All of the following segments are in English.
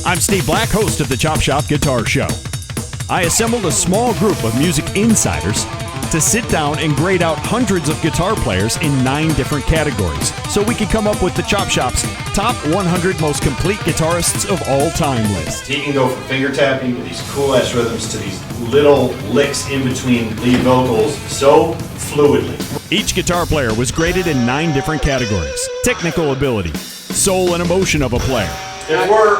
I'm Steve Black, host of the Chop Shop Guitar Show. I assembled a small group of music insiders to sit down and grade out hundreds of guitar players in 9 different categories so we could come up with the Chop Shop's top 100 most complete guitarists of all time list. He can go from finger tapping to these cool-ass rhythms to these little licks in between lead vocals so fluidly. Each guitar player was graded in 9 different categories. Technical ability, soul and emotion of a player. If we're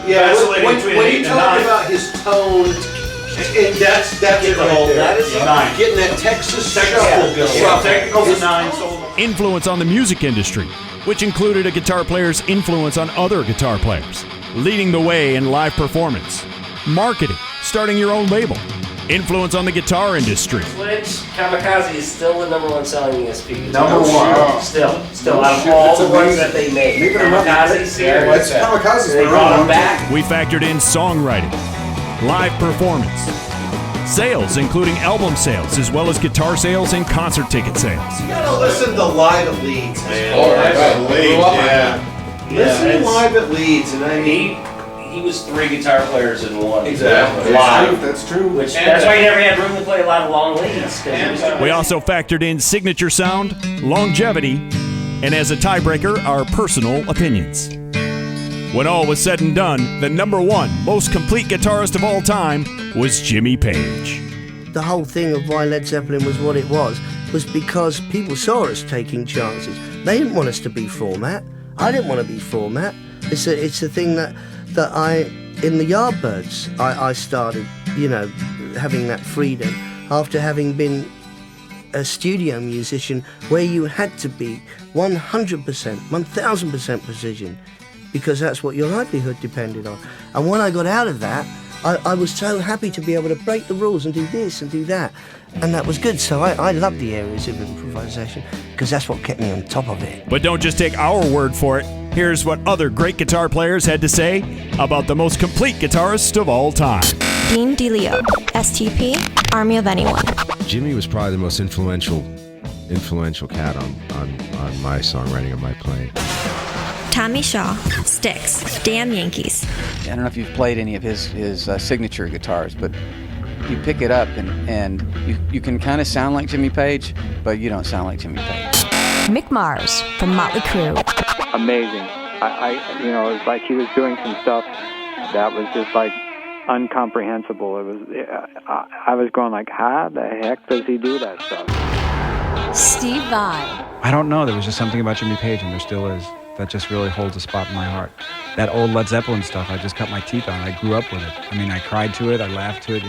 vacillating between when 8 you and talk 9, about his tone, and that's it right there. That is 9. Getting that Texas Technical's a 9. Soul. Influence on the music industry, which included a guitar player's influence on other guitar players. Leading the way in live performance. Marketing, starting your own label. Influence on the guitar industry. Which Kamikaze is still the #1 selling ESP. Number 1. Still out of all the ones that they made. Kamikaze series. They brought them back. We factored in songwriting, live performance, sales, including album sales, as well as guitar sales and concert ticket sales. You gotta listen to live at Leeds, man. Yeah. Listen to live at Leeds, and I mean, He was 3 guitar players in one. Exactly. Live. That's true. That's why he never had room to play a lot of long leads. We also factored in signature sound, longevity, and as a tiebreaker, our personal opinions. When all was said and done, the #1 most complete guitarist of all time was Jimmy Page. The whole thing of why Led Zeppelin was what it was because people saw us taking chances. They didn't want us to be format. I didn't want to be format. It's a thing that I, in the Yardbirds, I started, having that freedom after having been a studio musician where you had to be 100%, 1000% precision because that's what your livelihood depended on. And when I got out of that, I was so happy to be able to break the rules and do this and do that. And that was good. So I loved the areas of improvisation because that's what kept me on top of it. But don't just take our word for it. Here's what other great guitar players had to say about the most complete guitarist of all time. Dean DeLeo, STP, Army of Anyone. Jimmy was probably the most influential cat on my songwriting and my playing. Tommy Shaw, Styx, Damn Yankees. I don't know if you've played any of his signature guitars, but you pick it up and you can kind of sound like Jimmy Page, but you don't sound like Jimmy Page. Mick Mars from Motley Crue. Amazing. It was like he was doing some stuff that was just like incomprehensible. It was, I was going like, how the heck does he do that stuff? Steve Vai. I don't know. There was just something about Jimmy Page, and there still is, that just really holds a spot in my heart. That old Led Zeppelin stuff, I just cut my teeth on. I grew up with it. I mean, I cried to it, I laughed to it,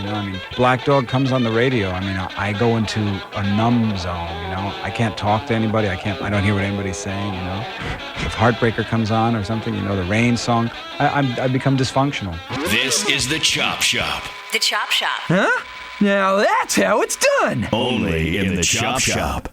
Black Dog comes on the radio. I go into a numb zone, I can't talk to anybody. I don't hear what anybody's saying, If Heartbreaker comes on or something, the Rain song, I become dysfunctional. This is the Chop Shop. The Chop Shop. Huh? Now that's how it's done. Only in the Chop Shop.